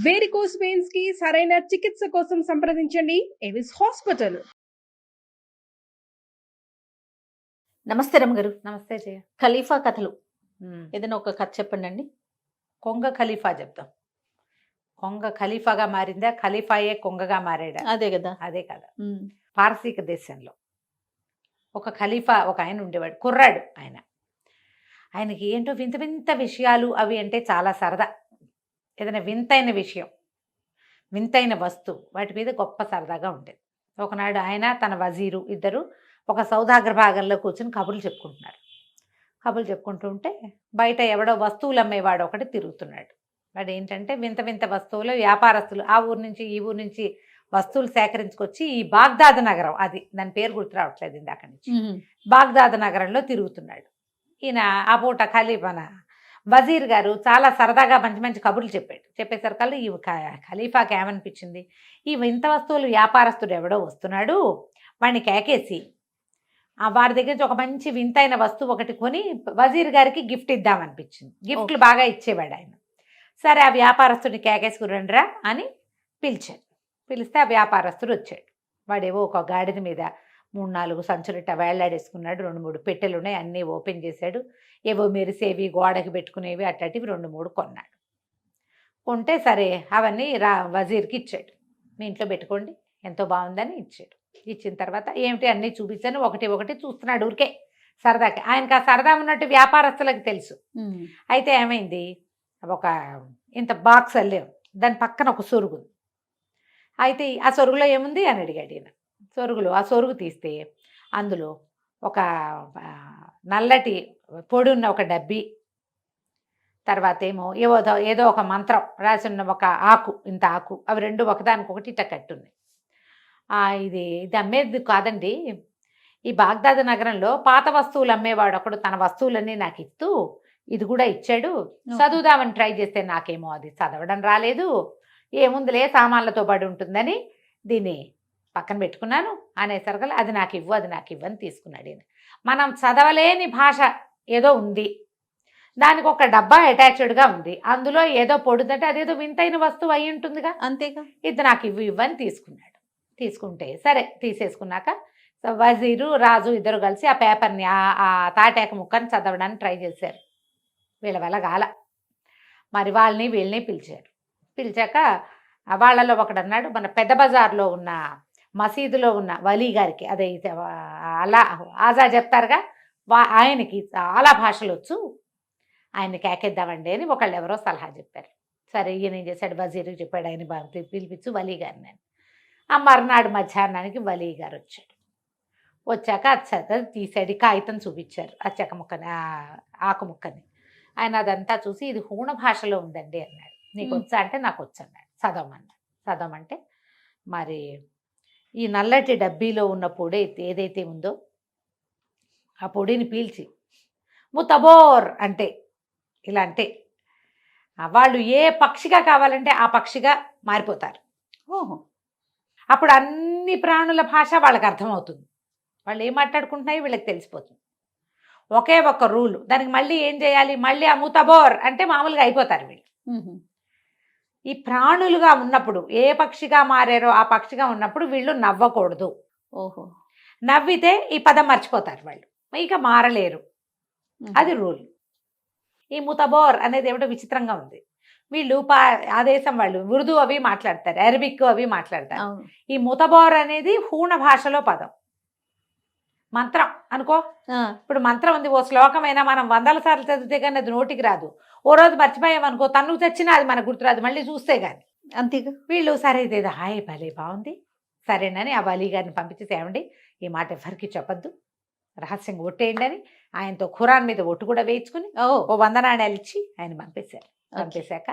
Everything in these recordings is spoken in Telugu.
వేరికోస్ వెయిన్స్ కి సరైన చికిత్స కోసం సంప్రదించండి ఎవిస్ హాస్పిటల్. నమస్తే రమ్మగారు. నమస్తే జయ. ఖలీఫా కథలు ఏదైనా ఒక కథ చెప్పండి అండి. కొంగ ఖలీఫా చెప్తాం. కొంగ ఖలీఫాగా మారిందా, ఖలీఫాయే కొంగగా మారాడా? అదే కదా. అదే కదా. పారసీక దేశంలో ఒక ఖలీఫా ఒక ఆయన ఉండేవాడు, కుర్రాడు ఆయన. ఆయనకి ఏంటో వింత వింత విషయాలు అవి అంటే చాలా సరదా. ఏదైనా వింతైన విషయం, వింతైన వస్తువు, వాటి మీద గొప్ప సరదాగా ఉండేది. ఒకనాడు ఆయన తన వజీరు ఇద్దరు ఒక సౌదాగ్ర భాగంలో కూర్చొని కబుర్లు చెప్పుకుంటున్నారు. కబుర్లు చెప్పుకుంటూ ఉంటే బయట ఎవడో వస్తువులు అమ్మేవాడు ఒకటి తిరుగుతున్నాడు. వాడు ఏంటంటే వింత వింత వస్తువులు, వ్యాపారస్తులు ఆ ఊరు నుంచి ఈ ఊరు నుంచి వస్తువులు సేకరించుకొచ్చి ఈ బాగ్దాద్ నగరం, అది దాని పేరు గుర్తు రావట్లేదు ఇందాక నుంచి, బాగ్దాద్ నగరంలో తిరుగుతున్నాడు. ఈయన ఆ పూట ఖలీఫా వజీర్ గారు చాలా సరదాగా మంచి మంచి కబుర్లు చెప్పాడు. చెప్పేసరికల్లా ఈ ఖలీఫాకి ఏమనిపించింది, ఈ వింత వస్తువులు వ్యాపారస్తుడు ఎవడో వస్తున్నాడు, వాడిని కేకేసి వారి దగ్గర నుంచి ఒక మంచి వింతైన వస్తువు ఒకటి కొని వజీర్ గారికి గిఫ్ట్ ఇద్దామనిపించింది. గిఫ్ట్లు బాగా ఇచ్చేవాడు ఆయన. సరే ఆ వ్యాపారస్తుడిని కేకేసుకురండిరా అని పిలిచాడు. పిలిస్తే ఆ వ్యాపారస్తుడు వచ్చాడు. వాడేవో ఒక గాడిద మీద 3-4 సంచులట వేళ్లాడేసుకున్నాడు. 2-3 పెట్టెలు ఉన్నాయి, అన్నీ ఓపెన్ చేశాడు. ఏవో మెరిసేవి, గోడకి పెట్టుకునేవి అట్టటివి 2-3 కొన్నాడు. కొంటే సరే అవన్నీ వజీర్కి ఇచ్చాడు. మీ ఇంట్లో పెట్టుకోండి, ఎంతో బాగుందని ఇచ్చాడు. ఇచ్చిన తర్వాత ఏమిటి అన్నీ చూపించాను, ఒకటి ఒకటి చూస్తున్నాడు ఊరికే సరదాకి. ఆయనకు ఆ సరదా ఉన్నట్టు వ్యాపారస్తులకు తెలుసు. అయితే ఏమైంది, ఒక ఇంత బాక్స్ అల్లేం, దాని పక్కన ఒక సొరుగు. అయితే ఆ సొరుగులో ఏముంది అని అడిగాడు ఈయన. సొరుగులో ఆ సొరుగు తీస్తే అందులో ఒక నల్లటి పొడి ఉన్న ఒక డబ్బి, తర్వాత ఏమో ఏదో ఒక మంత్రం రాసి ఉన్న ఒక ఆకు, ఇంత ఆకు, అవి రెండు ఒకదానికొకటి ఇట్ట కట్టున్నాయి. ఇది అమ్మేది కాదండి, ఈ బాగ్దాద్ నగరంలో పాత వస్తువులు అమ్మేవాడు ఒకడు తన వస్తువులన్నీ నాకు ఇస్తూ ఇది కూడా ఇచ్చాడు. చదువుదామని ట్రై చేస్తే నాకేమో అది చదవడం రాలేదు, ఏముందిలే సామాన్లతో పడి ఉంటుందని దీన్ని పక్కన పెట్టుకున్నాను అనేసరికల్లా అది నాకు ఇవ్వు అని తీసుకున్నాడు ఈయన. మనం చదవలేని భాష ఏదో ఉంది, దానికి ఒక డబ్బా అటాచ్డ్గా ఉంది, అందులో ఏదో పొడుదంటే అదేదో వింతైన వస్తువు అయి ఉంటుందిగా, అంతేగా, ఇది నాకు ఇవ్వు అని తీసుకున్నాడు. తీసుకుంటే సరే తీసేసుకున్నాక వజీరు రాజు ఇద్దరు కలిసి ఆ పేపర్ని ఆ తాటాక ముక్కని చదవడానికి ట్రై చేశారు. వీళ్ళ వల్ల గాల. మరి వాళ్ళని వీళ్ళని పిలిచారు. పిలిచాక వాళ్ళలో ఒకడన్నాడు, మన పెద్ద బజార్లో ఉన్న మసీదులో ఉన్న వలీ గారికి, అదే అలా ఆజా చెప్తారుగా, ఆయనకి చాలా భాషలు వచ్చు, ఆయన్ని కేకేద్దామండి అని ఒకళ్ళు ఎవరో సలహా చెప్పారు. సరే ఈయన ఏం చేశాడు, వజీర్కి చెప్పాడు, ఆయన పిలిపించు వలీ గారిని అని. ఆ మర్నాడు మధ్యాహ్నానికి వలీ గారు వచ్చాడు. వచ్చాక అది తీసాడు, కాగితం చూపించారు, ఆ చెక్క ముక్కని, ఆకు ముక్కని. ఆయన అదంతా చూసి ఇది హూణ భాషలో ఉందండి అన్నాడు. నీకు వచ్చా అంటే నాకు వచ్చు అన్నాడు. చదవమంటే మరి ఈ నల్లటి డబ్బీలో ఉన్న పొడి ఏదైతే ఉందో ఆ పొడిని పీల్చి ముతబోర్ అంటే, ఇలా అంటే వాళ్ళు ఏ పక్షిగా కావాలంటే ఆ పక్షిగా మారిపోతారు. ఓహో, అప్పుడు అన్ని ప్రాణుల భాష వాళ్ళకి అర్థమవుతుంది, వాళ్ళు ఏం మాట్లాడుకుంటున్నాయో వీళ్ళకి తెలిసిపోతుంది. ఒకే ఒక్క రూలు, దానికి మళ్ళీ ఏం చేయాలి, మళ్ళీ ఆ ముతబోర్ అంటే మామూలుగా అయిపోతారు వీళ్ళు. ఈ ప్రాణులుగా ఉన్నప్పుడు ఏ పక్షిగా మారారో ఆ పక్షిగా ఉన్నప్పుడు వీళ్ళు నవ్వకూడదు. ఓహో, నవ్వితే ఈ పదం మర్చిపోతారు వాళ్ళు, ఇక మారలేరు. అది రూల్. ఈ ముతబోర్ అనేది ఏమిటో విచిత్రంగా ఉంది. వీళ్ళు ఆ దేశం వాళ్ళు ఉర్దూ అవి మాట్లాడతారు, అరబిక్ అవి మాట్లాడతారు. ఈ ముతబోర్ అనేది హూణ భాషలో పదం, మంత్రం అనుకో. ఇప్పుడు మంత్రం ఉంది, ఓ శ్లోకమైనా మనం 100 సార్లు చదివితే కానీ అది నోటికి రాదు. ఓ రోజు మర్చిపోయామనుకో, తన్నుకు తెచ్చినా అది మనకు గుర్తురాదు, మళ్ళీ చూస్తే కానీ. అంతేగా. వీళ్ళు సరే ఇదేదో హాయ్ భలే బాగుంది సరేనని ఆ వలీ గారిని పంపించేసి, ఏమండి ఈ మాట ఎవరికి చెప్పద్దు, రహస్యంగా ఒట్టేయండి అని ఆయనతో ఖురాన్ మీద ఒట్టు కూడా వేయించుకుని ఓ 100 నాణ్యాలు ఇచ్చి ఆయన పంపేశారు. పంపేశాక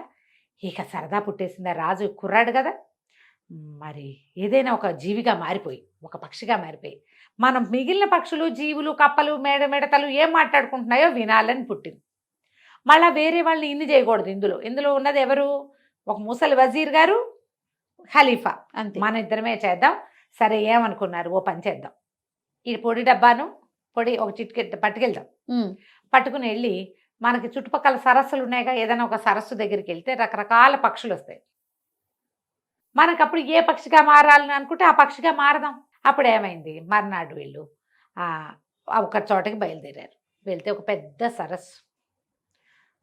ఇక సరదా పుట్టేసింది. రాజు కుర్రాడు కదా, మరి ఏదైనా ఒక జీవిగా మారిపోయి, ఒక పక్షిగా మారిపోయి మనం మిగిలిన పక్షులు, జీవులు, కప్పలు, మిడతలు ఏం మాట్లాడుకుంటున్నాయో వినాలని పుట్టింది. మళ్ళీ వేరే వాళ్ళని ఇన్ని చేయకూడదు. ఇందులో ఉన్నది ఎవరు, ఒక ముసలి వజీర్ గారు, ఖలీఫా, అంతే, మన ఇద్దరమే చేద్దాం. సరే ఏమనుకున్నారు, ఓ పని చేద్దాం, ఈ పొడి డబ్బాను ఒక చిటికె పట్టుకెళ్దాం. పట్టుకుని వెళ్ళి మనకి చుట్టుపక్కల సరస్సులు ఉన్నాయిగా, ఏదైనా ఒక సరస్సు దగ్గరికి వెళ్తే రకరకాల పక్షులు వస్తాయి. మనకప్పుడు ఏ పక్షిగా మారాలని అనుకుంటే ఆ పక్షిగా మారదాం. అప్పుడు ఏమైంది, మర్నాడు వీళ్ళు ఒక చోటకి బయలుదేరారు. వెళ్తే ఒక పెద్ద సరస్సు.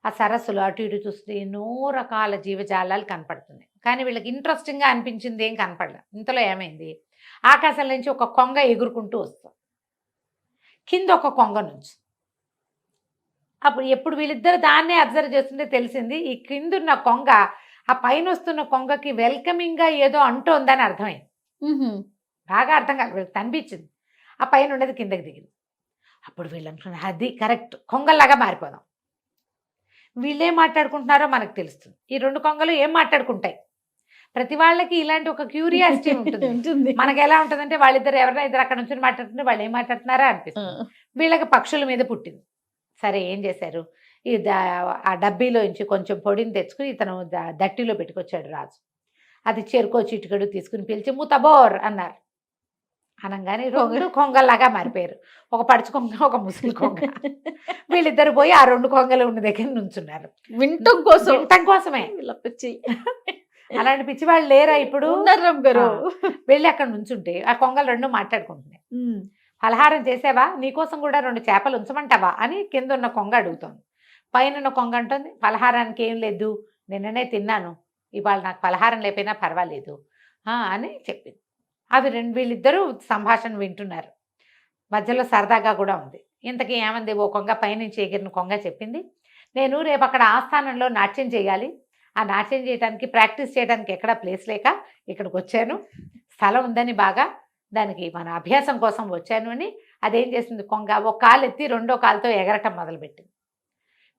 ఆ సరస్సులో అటు ఇటు చూస్తే ఎన్నో రకాల జీవజాలాలు కనపడుతున్నాయి. కానీ వీళ్ళకి ఇంట్రెస్టింగ్గా అనిపించింది ఏం కనపడలే. ఇంతలో ఏమైంది, ఆకాశం నుంచి ఒక కొంగ ఎగురుకుంటూ వస్తాం, కింద ఒక కొంగ నుంచి. అప్పుడు ఎప్పుడు వీళ్ళిద్దరు దాన్నే అబ్జర్వ్ చేస్తుంటే తెలిసింది, ఈ కిందున్న కొంగ ఆ పైన వస్తున్న కొంగకి వెల్కమింగ్గా ఏదో అంటోందని అర్థమైంది. బాగా అర్థం కాదు, వీళ్ళకి అనిపించింది. ఆ పైన ఉండేది కిందకి దిగింది. అప్పుడు వీళ్ళు అనుకున్నారు, అది కరెక్ట్, కొంగల్లాగా మారిపోదాం. వీళ్ళేం మాట్లాడుకుంటున్నారో మనకు తెలుస్తుంది. ఈ రెండు కొంగలు ఏం మాట్లాడుకుంటాయి? ప్రతి వాళ్ళకి ఇలాంటి ఒక క్యూరియాసిటీ ఉంటుంది. మనకు ఎలా ఉంటుందంటే వాళ్ళిద్దరు ఎవరైనా ఇద్దరు అక్కడ నుంచి మాట్లాడుతుంటే వాళ్ళు ఏం మాట్లాడుతున్నారా అనిపిస్తుంది. వీళ్ళకి పక్షుల మీద పుట్టింది. సరే ఏం చేశారు, ఆ డబ్బీలోంచి కొంచెం పొడిని తెచ్చుకుని ఇతను దట్టిలో పెట్టుకొచ్చాడు రాజు. అది చెరుకో చిటికడు తీసుకుని పిలిచి ముతబోర్ అన్నారు. అనగానే రెండు కొంగల్లాగా మారిపోయారు. ఒక పడుచు కొంగ, ఒక ముసలి కొంగ. వీళ్ళిద్దరు పోయి ఆ రెండు కొంగలు ఉన్న దగ్గర నుంచున్నారు. వింటం కోసమే. అలాంటి పిచ్చి వాళ్ళు లేరా ఇప్పుడు? వెళ్ళి అక్కడ నుంచుంటే ఆ కొంగలు రెండు మాట్లాడుకుంటున్నాయి. పలహారం చేసావా, నీకోసం కూడా 2 చేపలు ఉంచమంటావా అని కింద ఉన్న కొంగ అడుగుతోంది. పైన ఉన్న కొంగ అంటుంది, పలహారానికి ఏం లేదు, నిన్ననే తిన్నాను, ఇవాళ నాకు పలహారం లేకపోయినా పర్వాలేదు అని చెప్పింది. అవి వీళ్ళిద్దరూ సంభాషణ వింటున్నారు. మధ్యలో సరదాగా కూడా ఉంది. ఇంతకీ ఏమంది, ఓ కొంగ పైనుంచి ఎగిరిన కొంగ చెప్పింది, నేను రేపు అక్కడ ఆస్థానంలో నాట్యం చేయాలి, ఆ నాట్యం చేయడానికి ప్రాక్టీస్ చేయడానికి ఎక్కడ ప్లేస్ లేక ఇక్కడికి వచ్చాను, స్థలం ఉందని బాగా, దానికి మన అభ్యాసం కోసం వచ్చాను అని అదేం చేసింది, కొంగ ఒక కాలు ఎత్తి రెండో కాలుతో ఎగరటం మొదలుపెట్టింది.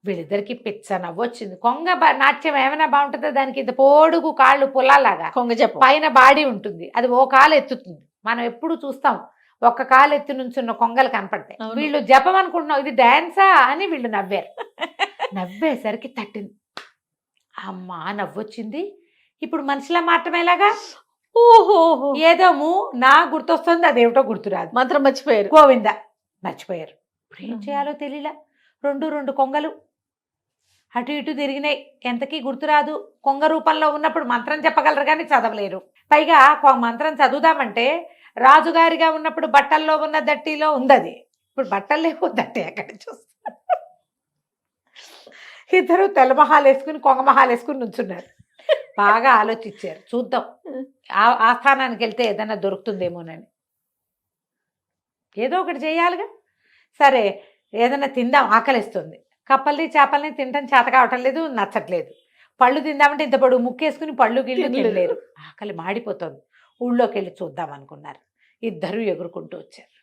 వీళ్ళిద్దరికి పిచ్చ నవ్వొచ్చింది. కొంగ నాట్యం ఏమైనా బాగుంటుందో, దానికి ఇంత పొడుగు కాళ్ళు పుల్లాలాగా కొంగ పైన బాడీ ఉంటుంది, అది ఓ కాలు ఎత్తుతుంది. మనం ఎప్పుడు చూస్తాం ఒక్క కాలు ఎత్తి నుంచున్న కొంగలు కనపడతాయి. వీళ్ళు జపం అనుకుంటున్నాం, ఇది డాన్సా అని వీళ్ళు నవ్వారు. నవ్వేసరికి తట్టింది. అమ్మా నవ్వొచ్చింది. ఇప్పుడు మనిషిలా మాత్రమేలాగా, ఓహో ఏదోము నా గుర్తొస్తుంది, అదేమిటో గుర్తురాదు, మాత్రం మర్చిపోయారు. గోవింద మర్చిపోయారు. ఇప్పుడు ఏం చేయాలో తెలియలా. రెండు కొంగలు అటు ఇటు తిరిగినాయి. ఎంతకీ గుర్తురాదు. కొంగ రూపంలో ఉన్నప్పుడు మంత్రం చెప్పగలరు కానీ చదవలేరు. పైగా మంత్రం చదువుదామంటే రాజుగారిగా ఉన్నప్పుడు బట్టల్లో ఉన్న దట్టిలో ఉంది, ఇప్పుడు బట్టలు లేవు, దట్టి ఎక్కడ చూస్తారు. ఇద్దరు తెల్ల మహాలు వేసుకుని కొంగ మహాలు వేసుకుని నుంచున్నారు. బాగా ఆలోచించారు, చూద్దాం ఆ స్థానానికి వెళ్తే ఏదైనా దొరుకుతుందేమోనని. ఏదో ఒకటి చేయాలిగా. సరే ఏదైనా తిందాం, ఆకలిస్తుంది. కప్పల్ని చేపల్ని తినటం చేత కావటం లేదు, నచ్చట్లేదు. పళ్ళు తిందామంటే ఇంత పొడుగు ముక్కేసుకుని పళ్ళు గిళ్ళు తినలేరు, ఆకలి మాడిపోతుంది. ఊళ్ళోకి వెళ్ళి చూద్దాం అనుకున్నారు. ఇద్దరు ఎగురుకుంటూ వచ్చారు.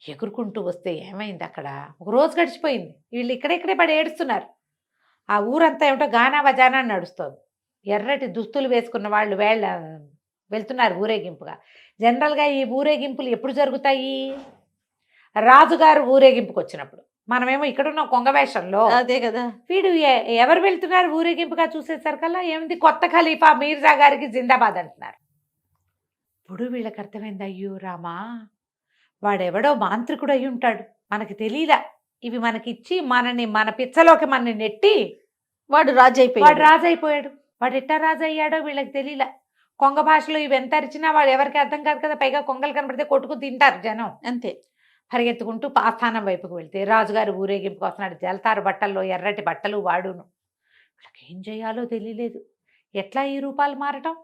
ఎగురుకుంటూ వస్తే ఏమైంది, అక్కడ ఒక రోజు గడిచిపోయింది. వీళ్ళు ఇక్కడే పడి ఏడుస్తున్నారు. ఆ ఊరంతా ఏమిటో గానా వజానా నడుస్తుంది. ఎర్రటి దుస్తులు వేసుకున్న వాళ్ళు వెళ్తున్నారు ఊరేగింపుగా. జనరల్గా ఈ ఊరేగింపులు ఎప్పుడు జరుగుతాయి, రాజుగారు ఊరేగింపుకి వచ్చినప్పుడు. మనమేమో ఇక్కడున్న కొంగ వేషంలో. అదే కదా. వీడు ఎవరు వెళ్తున్నారు ఊరేగింపుగా చూసేసరికల్లా ఏమిటి, కొత్త ఖలీఫా మీర్జా గారికి జిందాబాద్ అంటున్నారు. ఇప్పుడు వీళ్ళకి అర్థమైంది, అయ్యో రామా, వాడెవడో మాంత్రికుడు అయి ఉంటాడు, మనకి తెలియలా. ఇవి మనకిచ్చి మన పిచ్చలోకి మనని నెట్టి వాడు రాజైపోయాడు. వాడు ఎట్టా రాజు అయ్యాడో వీళ్ళకి తెలియలా. కొంగ భాషలో ఇవి ఎంత అరిచినా వాడు ఎవరికి అర్థం కాదు కదా. పైగా కొంగలు కనపడితే కొట్టుకుని తింటారు జనం. అంతే. పరిగెత్తుకుంటూ ఆస్థానం వైపుకు వెళ్తే రాజుగారు ఊరేగింపుకు వస్తున్నాడు. జల్తారు బట్టల్లో, ఎర్రటి బట్టలు వాడును. వీళ్ళకి ఏం చేయాలో తెలియలేదు. ఎట్లా ఈ రూపాలు మారటం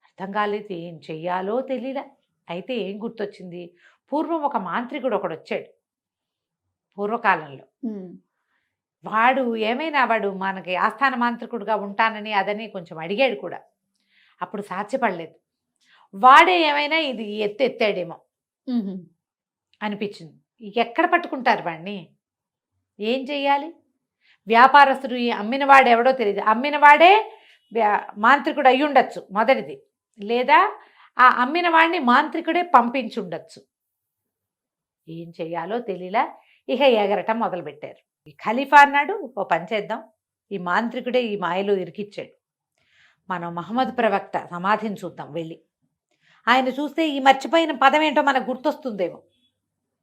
అర్థం కాలేదు, ఏం చెయ్యాలో తెలియలే. అయితే ఏం గుర్తొచ్చింది, పూర్వం ఒక మాంత్రికుడు ఒకడు వచ్చాడు పూర్వకాలంలో. వాడు మనకి ఆస్థాన మాంత్రికుడుగా ఉంటానని అదని కొంచెం అడిగాడు కూడా. అప్పుడు సాధ్యపడలేదు. వాడే ఏమైనా ఇది ఎత్తాడేమో అనిపించింది. ఎక్కడ పట్టుకుంటారు వాడిని, ఏం చెయ్యాలి? వ్యాపారస్తుడు అమ్మినవాడు ఎవడో తెలియదు, అమ్మినవాడే మాంత్రికుడు అయి ఉండొచ్చు మొదటిది, లేదా ఆ అమ్మిన వాడిని మాంత్రికుడే పంపించుండొచ్చు. ఏం చెయ్యాలో తెలియలా. ఇక ఎగరటం మొదలుపెట్టారు. ఈ ఖలీఫా అన్నాడు, ఓ పని చేద్దాం, ఈ మాంత్రికుడే ఈ మాయలో ఇరికిచ్చాడు, మనం మహమ్మద్ ప్రవక్త సమాధిని చూద్దాం వెళ్ళి. ఆయన చూస్తే ఈ మర్చిపోయిన పదం ఏంటో మనకు గుర్తొస్తుందేమో.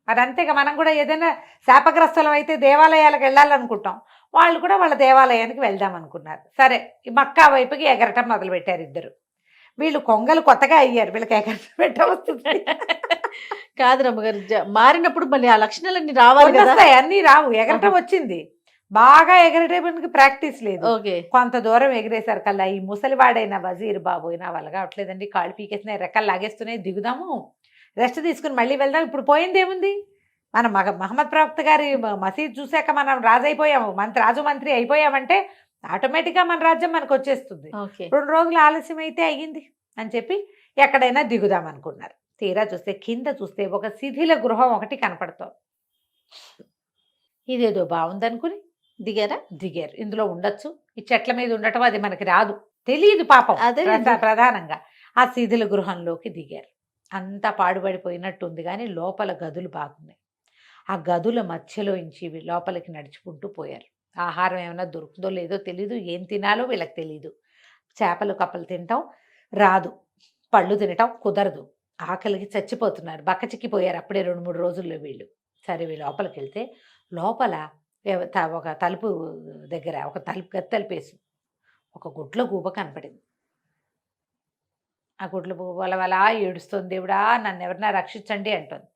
అదంతేగా మనం కూడా ఏదైనా శాపగ్రస్తులం అయితే దేవాలయాలకు వెళ్ళాలనుకుంటాం. వాళ్ళు కూడా వాళ్ళ దేవాలయానికి వెళ్దాం అనుకున్నారు. సరే ఈ మక్కా వైపుకి ఎగరటం మొదలుపెట్టారు ఇద్దరు. వీళ్ళు కొంగలు కొత్తగా అయ్యారు, వీళ్ళకి ఎగరటం పెట్ట వస్తుంది. కాదు రమ్మగారు, మారినప్పుడు మళ్ళీ ఆ లక్షణాలన్నీ రావాలి కదా. వస్తాయి, అన్నీ రావు. ఎగరటం వచ్చింది, బాగా ఎగరటానికి ప్రాక్టీస్ లేదు. ఓకే. కొంత దూరం ఎగిరేసారు కల్లా ఈ ముసలివాడైన వజీర్ బాబు నా వల్ల కావట్లేదండి, కాళ్ళు పీకేస్తున్నాయి, రెక్కలు లాగేస్తున్నాయి, దిగుదాము, రెస్ట్ తీసుకుని మళ్ళీ వెళ్దాం, ఇప్పుడు పోయింది ఏముంది, మన మహమ్మద్ ప్రవక్త గారి మసీద్ చూశాక మనం రాజు అయిపోయాము, రాజు మంత్రి అయిపోయామంటే ఆటోమేటిక్గా మన రాజ్యం మనకు వచ్చేస్తుంది. ఓకే. 2 రోజులు ఆలస్యం అయితే అయ్యింది అని చెప్పి ఎక్కడైనా దిగుదాం అనుకున్నారు. తీరా చూస్తే కింద చూస్తే ఒక శిథిల గృహం ఒకటి కనపడుతోంది. ఇదేదో బాగుందనుకుని దిగారా? దిగారు. ఇందులో ఉండొచ్చు, ఈ చెట్ల మీద ఉండటం అది మనకి రాదు, తెలియదు పాపం. అదే ప్రధానంగా ఆ శిథిల గృహంలోకి దిగారు. అంతా పాడుపడిపోయినట్టుంది కానీ లోపల గదులు బాగున్నాయి. ఆ గదుల మధ్యలో నుంచి లోపలికి నడుచుకుంటూ పోయారు. ఆహారం ఏమైనా దొరుకుతుందో లేదో తెలీదు, ఏం తినాలో వీళ్ళకి తెలీదు. చేపలు కప్పలు తినటం రాదు, పళ్ళు తినటం కుదరదు, ఆకలికి చచ్చిపోతున్నారు, బక్కచిక్కిపోయారు అప్పుడే 2-3 రోజుల్లో వీళ్ళు. సరే వీళ్ళు లోపలికి వెళ్తే లోపల ఒక తలుపు దగ్గర ఒక గది తలుపేసి ఒక గుడ్ల గూబ కనపడింది. ఆ గుడ్ల గూబ వలవలా ఏడుస్తుంది, దేవుడా నన్ను ఎవరైనా రక్షించండి అంటుంది.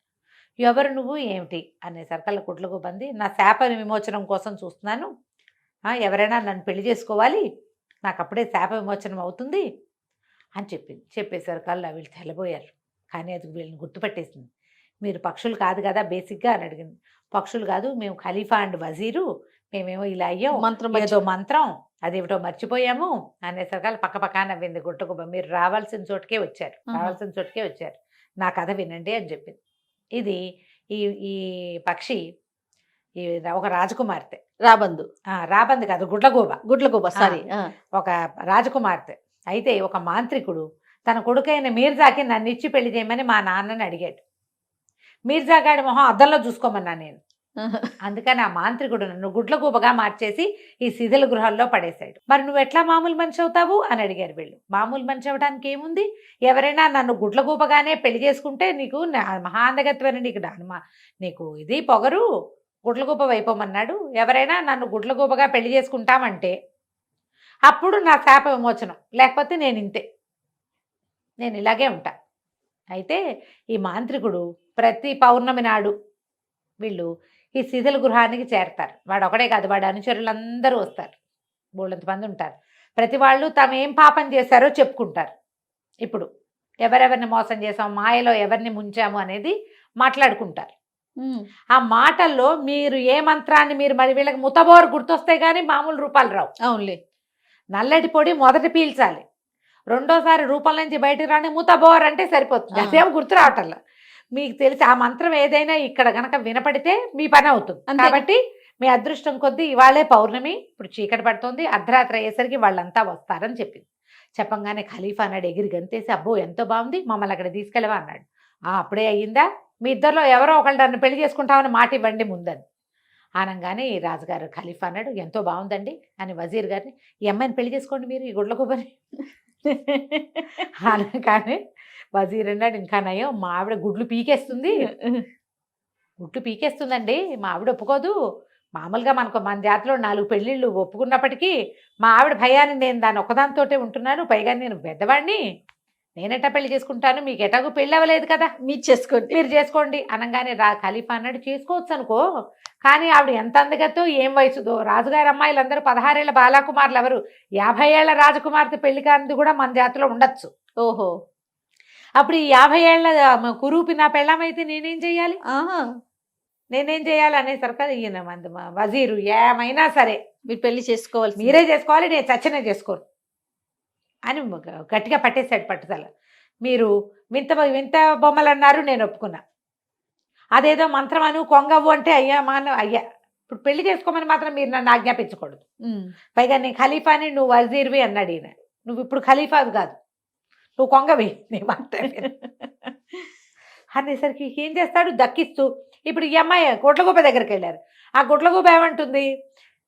ఎవరు నువ్వు ఏమిటి అనేసరికల్లా గుడ్ల గూబ అంది, నా శాప విమోచనం కోసం చూస్తున్నాను, ఎవరైనా నన్ను పెళ్లి చేసుకోవాలి, నాకు అప్పుడే శాప విమోచనం అవుతుంది అని చెప్పింది. చెప్పేసరికల్లా వీళ్ళు తెల్లబోయారు. కానీ అది వీళ్ళని గుర్తుపట్టేసింది. మీరు పక్షులు కాదు కదా బేసిక్గా అని అడిగింది. పక్షులు కాదు, మేము ఖలీఫా అండ్ వజీరు, మేమేమో ఇలా అయ్యాం, ఏదో మంత్రం అదేమిటో మర్చిపోయాము అనేసరికల్లా పక్కపక్క నవ్వింది గుట్టగుబ్బ. మీరు రావాల్సిన చోటుకే వచ్చారు, నా కథ వినండి అని చెప్పింది. ఇది ఈ ఈ పక్షి ఈ ఒక రాజకుమార్తె, రాబందు కాదు గుడ్లగూబ సారీ, ఒక రాజకుమార్తె. అయితే ఒక మాంత్రికుడు తన కొడుకైన మీర్జాకి నన్ను ఇచ్చి పెళ్లి చేయమని మా నాన్నని అడిగాడు. మీర్జా గాడి మొహం అద్దంలో చూసుకోమన్నా నేను. అందుకని ఆ మాంత్రికుడు నన్ను గుడ్లగూబగా మార్చేసి ఈ శిథిల గృహాల్లో పడేశాడు. మరి నువ్వు ఎట్లా మామూలు మనిషి అవుతావు అని అడిగారు వీళ్ళు. మామూలు మనిషి అవ్వడానికి ఏముంది, ఎవరైనా నన్ను గుడ్లగూబగానే పెళ్లి చేసుకుంటే నీకు మహాందగత్వని, నీకు ఇది పొగరు, గుడ్లగూబ అయిపోమన్నాడు. ఎవరైనా నన్ను గుడ్లగూబగా పెళ్లి చేసుకుంటామంటే అప్పుడు నా శాప విమోచనం, లేకపోతే నేను ఇంతే, నేను ఇలాగే ఉంటా. అయితే ఈ మాంత్రికుడు ప్రతి పౌర్ణమి నాడు వీళ్ళు ఈ శిథిల గృహానికి చేరతారు. వాడు ఒకడే కాదు, వాడు అనుచరులందరూ వస్తారు, బోళ్ళంతమంది ఉంటారు. ప్రతి వాళ్ళు తాము ఏం పాపం చేశారో చెప్పుకుంటారు. ఇప్పుడు ఎవరెవరిని మోసం చేసాం, మాయలో ఎవరిని ముంచాము అనేది మాట్లాడుకుంటారు. ఆ మాటల్లో మీరు ఏ మంత్రాన్ని మీరు మరి వీళ్ళకి ముతబోరు గుర్తొస్తాయి కానీ మామూలు రూపాలు రావు. అవునులే. నల్లటి పొడి మొదట పీల్చాలి, రెండోసారి రూపం నుంచి బయటకు రాని ముతబోర్ అంటే సరిపోతుంది. అదేం గుర్తు రావటంలా. మీకు తెలిసి ఆ మంత్రం ఏదైనా ఇక్కడ గనక వినపడితే మీ పని అవుతుంది. కాబట్టి మీ అదృష్టం కొద్దీ ఇవాళే పౌర్ణమి, ఇప్పుడు చీకటి పడుతుంది, అర్ధరాత్రి అయ్యేసరికి వాళ్ళంతా వస్తారని చెప్పింది. చెప్పంగానే ఖలీఫా అన్నాడు ఎగిరి గంతేసి, అబ్బో ఎంతో బాగుంది, మమ్మల్ని అక్కడ తీసుకెళ్ళవా అన్నాడు. అప్పుడే అయ్యిందా, మీ ఇద్దరిలో ఎవరో ఒకళ్ళు నన్ను పెళ్లి చేసుకుంటామని మాట ఇవ్వండి ముందని అనగానే ఈ రాజుగారు ఖలీఫా అన్నాడు, ఎంతో బాగుందండి అని వజీర్ గారిని, ఈ అమ్మాయిని పెళ్లి చేసుకోండి మీరు, ఈ గుడ్లగూబని అనగానే వజీర్ అన్నాడు, ఇంకా నయం, మా ఆవిడ గుడ్లు పీకేస్తుందండి, మా ఆవిడ ఒప్పుకోదు. మామూలుగా మన జాతిలో 4 పెళ్ళిళ్ళు ఒప్పుకున్నప్పటికీ మా ఆవిడ భయాన్ని నేను దాని ఒక్కదానితోటే ఉంటున్నాను, పైగా నేను పెద్దవాడిని, నేనెట్టా పెళ్లి చేసుకుంటాను, మీకు ఎటాగూ పెళ్ళి అవ్వలేదు కదా, మీరు చేసుకోండి అనగానే ఖలీఫా అన్నాడు, చేసుకోవచ్చు అనుకో, కానీ ఆవిడ ఎంత అందగతో ఏం వయసుదో, రాజుగారి అమ్మాయిలందరూ 16 ఏళ్ల బాలాకుమారులు, ఎవరు 50 ఏళ్ల రాజకుమార్తె పెళ్లి కానిది కూడా మన జాతిలో ఉండొచ్చు. ఓహో. అప్పుడు ఈ 50 ఏళ్ల కురూపి నా పెళ్ళమైతే నేనేం చేయాలి అనేసరికి ఈయన వజీరు, ఏమైనా సరే మీరు పెళ్లి చేసుకోవాలి, మీరే చేసుకోవాలి, నేను చచ్చినే చేసుకోను అని గట్టిగా పట్టేశాడు పట్టుదల. మీరు వింత వింత బొమ్మలు అన్నారు, నేను ఒప్పుకున్నా, అదేదో మంత్రమను కొంగవు అంటే అయ్యా ఇప్పుడు పెళ్లి చేసుకోమని మాత్రం మీరు నన్ను ఆజ్ఞాపించకూడదు, పైగా నేను ఖలీఫాని, నువ్వు వజీర్వి అన్నాడు ఈయన. నువ్వు ఇప్పుడు ఖలీఫావి కాదు, నువ్వు కొంగవి, నీ మాట అనేసరికి ఏం చేస్తాడు, దక్కిస్తూ ఇప్పుడు ఈ అమ్మాయి గుడ్లగూబ దగ్గరికి వెళ్ళారు. ఆ గుడ్లగూబ ఏమంటుంది,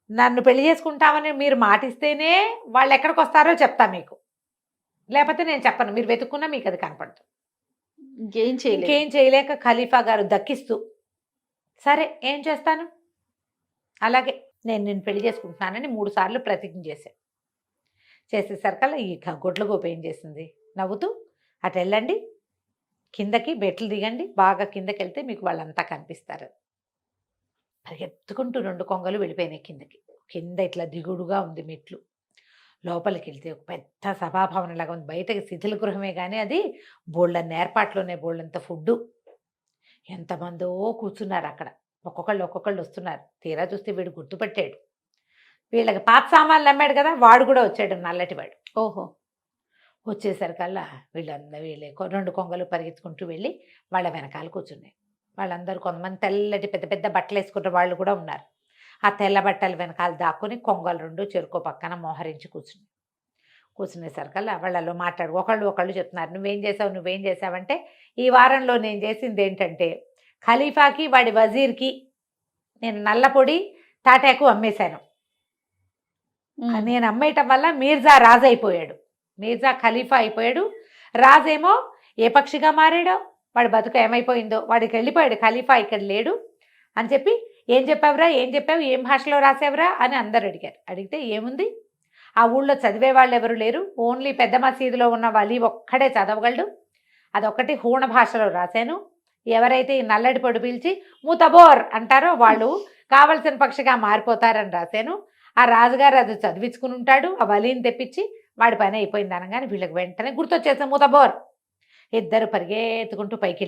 నన్ను పెళ్లి చేసుకుంటామని మీరు మాటిస్తేనే వాళ్ళు ఎక్కడికి వస్తారో చెప్తా మీకు, లేకపోతే నేను చెప్పను, మీరు వెతుక్కున్నా మీకు అది కనపడదు. ఇంకేం చేయలేక ఖలీఫా గారు దక్కిస్తూ, సరే ఏం చేస్తాను, అలాగే నేను నిన్ను పెళ్లి చేసుకుంటున్నానని 3 సార్లు ప్రతిజ్ఞ చేశాడు. చేసేసరికల్లా ఈ గుడ్లగూబ ఏం చేసింది, నవ్వుతూ అటు వెళ్ళండి, కిందకి బెట్లు దిగండి, బాగా కిందకి వెళ్తే మీకు వాళ్ళంతా కనిపిస్తారు. పరిగెత్తుకుంటూ 2 కొంగలు వెళ్ళిపోయినాయి కిందకి. కింద ఇట్లా దిగుడుగా ఉంది మెట్లు. లోపలికి వెళ్తే ఒక పెద్ద సభాభవనం లాగా ఉంది. బయటకి శిథిల గృహమే కానీ అది బోళ్ళన్ని ఏర్పాట్లోనే, బోళ్ళంత ఫుడ్డు. ఎంతమందో కూర్చున్నారు అక్కడ. ఒక్కొక్కళ్ళు వస్తున్నారు. తీరా చూస్తే వీడు గుర్తుపట్టాడు. వీళ్ళకి పాత సామాన్లు అమ్మాడు కదా, వాడు కూడా వచ్చాడు, నల్లటివాడు. ఓహో. వచ్చేసరికల్లా వీళ్ళే 2 కొంగలు పరిగెత్తుకుంటూ వెళ్ళి వాళ్ళ వెనకాల కూర్చున్నాయి. వాళ్ళందరూ కొంతమంది తెల్లటి పెద్ద పెద్ద బట్టలు వేసుకున్న వాళ్ళు కూడా ఉన్నారు. ఆ తెల్ల బట్టల వెనకాల దాక్కుని కొంగలు 2 చెరుకో పక్కన మోహరించి కూర్చునేసరికల్లా వాళ్ళలో ఒకళ్ళు చెప్తున్నారు, నువ్వేం చేసావంటే, ఈ వారంలో నేను చేసింది ఏంటంటే, ఖలీఫాకి వాడి వజీర్కి నేను నల్లపొడి తాటాకు అమ్మేశాను. నేను అమ్మేయటం వల్ల మీర్జా రాజు అయిపోయాడు, మీర్జా ఖలీఫా అయిపోయాడు. రాజేమో ఏ పక్షిగా మారాడో, వాడి బతుకు ఏమైపోయిందో, వాడికి వెళ్ళిపోయాడు, ఖలీఫా ఇక్కడ లేడు అని చెప్పి, ఏం చెప్పావురా, ఏం భాషలో రాసావురా అని అందరు అడిగారు. అడిగితే ఏముంది, ఆ ఊళ్ళో చదివే వాళ్ళు ఎవరు లేరు, ఓన్లీ పెద్ద మసీదులో ఉన్న వలీ ఒక్కడే చదవగలడు, అదొక్కటి హూణ భాషలో రాశాను. ఎవరైతే ఈ నల్లటి పొడి పీల్చి మూతబోర్ అంటారో వాళ్ళు కావలసిన పక్షిగా మారిపోతారని రాశాను. ఆ రాజుగారు అది చదివించుకుని ఉంటాడు, ఆ వలీని తెప్పించి వాడి పని అయిపోయింది అనగానే వీళ్ళకి వెంటనే గుర్తొచ్చేసా మూతబోర్. ఇద్దరు పరిగెత్తుకుంటూ పైకి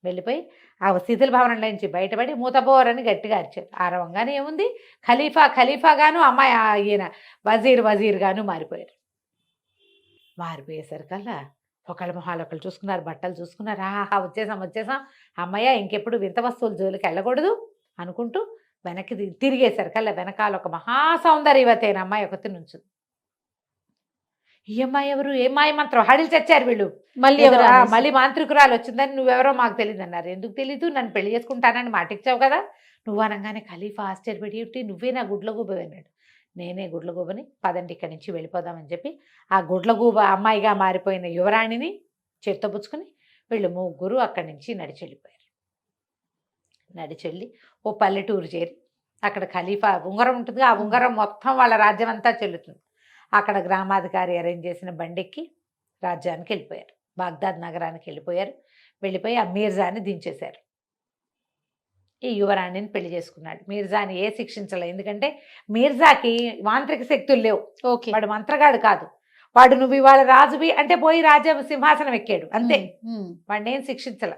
వెళ్ళిపోయి ఆ శిథిల భవనంలో నుంచి బయటపడి మూతబోర్ అని గట్టిగా అరిచారు. ఆరవంగానే ఏముంది, ఖలీఫాగాను అమ్మాయి ఈయన వజీర్ గాను మారిపోయారు. మారిపోయేసరికల్లా ఒకళ్ళ మొహాలు ఒకళ్ళు చూసుకున్నారు, బట్టలు చూసుకున్నారు. ఆహా వచ్చేసాం, అమ్మయ్య ఇంకెప్పుడు వింత వస్తువుల జోలికి వెళ్ళకూడదు అనుకుంటూ వెనక్కి తిరిగేసరికల్లా వెనకాల ఒక మహాసౌందర్యవతైన అమ్మాయి ఒకటి నుంచుంది. ఈ అమ్మాయి ఎవరు, ఏ మాయ మంత్రం, హడిలు చచ్చారు వీళ్ళు. మళ్ళీ మాంత్రికురాలు వచ్చిందని, నువ్వెవరో మాకు తెలియదు అన్నారు. ఎందుకు తెలీదు, నన్ను పెళ్లి చేసుకుంటానని మాట ఇచ్చావు కదా. నువ్వు అనగానే ఖలీఫా ఆశ్చర్యపడి, నువ్వే నా గుడ్లగూబ అన్నాడు. నేనే గుడ్లగూబని, పదండి ఇక్కడి నుంచి వెళ్ళిపోదామని చెప్పి ఆ గుడ్లగూబ అమ్మాయిగా మారిపోయిన యువరాణిని చేత్తో పుచ్చుకొని వీళ్ళు 3 అక్కడి నుంచి నడిచెళ్ళి ఓ పల్లెటూరు చేరి, అక్కడ ఖలీఫా ఉంగరం ఉంటుంది, ఆ ఉంగరం మొత్తం వాళ్ళ రాజ్యం అంతా చెల్లుతుంది. అక్కడ గ్రామాధికారి అరేంజ్ చేసిన బండెక్కి రాజ్యానికి వెళ్ళిపోయారు, బాగ్దాద్ నగరానికి వెళ్ళిపోయి ఆ మీర్జాని దించేశారు. ఈ యువరాణిని పెళ్లి చేసుకున్నాడు. మీర్జాని శిక్షించలే, ఎందుకంటే మీర్జాకి మాంత్రిక శక్తులు లేవు. వాడు మంత్రగాడు కాదు. వాడు నువ్వు ఇవాళ రాజువి అంటే పోయి రాజ్య సింహాసనం ఎక్కాడు అంతే. వాడిని ఏం శిక్షించలే.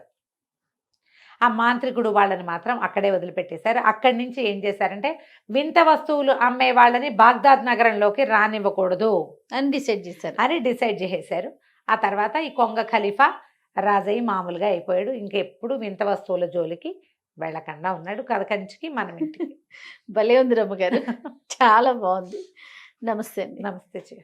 ఆ మాంత్రికుడు వాళ్ళని మాత్రం అక్కడే వదిలిపెట్టేశారు. అక్కడి నుంచి ఏం చేశారంటే, వింత వస్తువులు అమ్మే వాళ్ళని బాగ్దాద్ నగరంలోకి రానివ్వకూడదు అని డిసైడ్ చేసేశారు. ఆ తర్వాత ఈ కొంగ ఖలీఫా రాజయ్య మామూలుగా అయిపోయాడు. ఇంకెప్పుడు వింత వస్తువుల జోలికి వెళ్ళకుండా ఉన్నాడు. కథ కంచికి మనం ఇంటికి. భలే ఉంది రమ్మగారు, చాలా బాగుంది. నమస్తే. నమస్తే.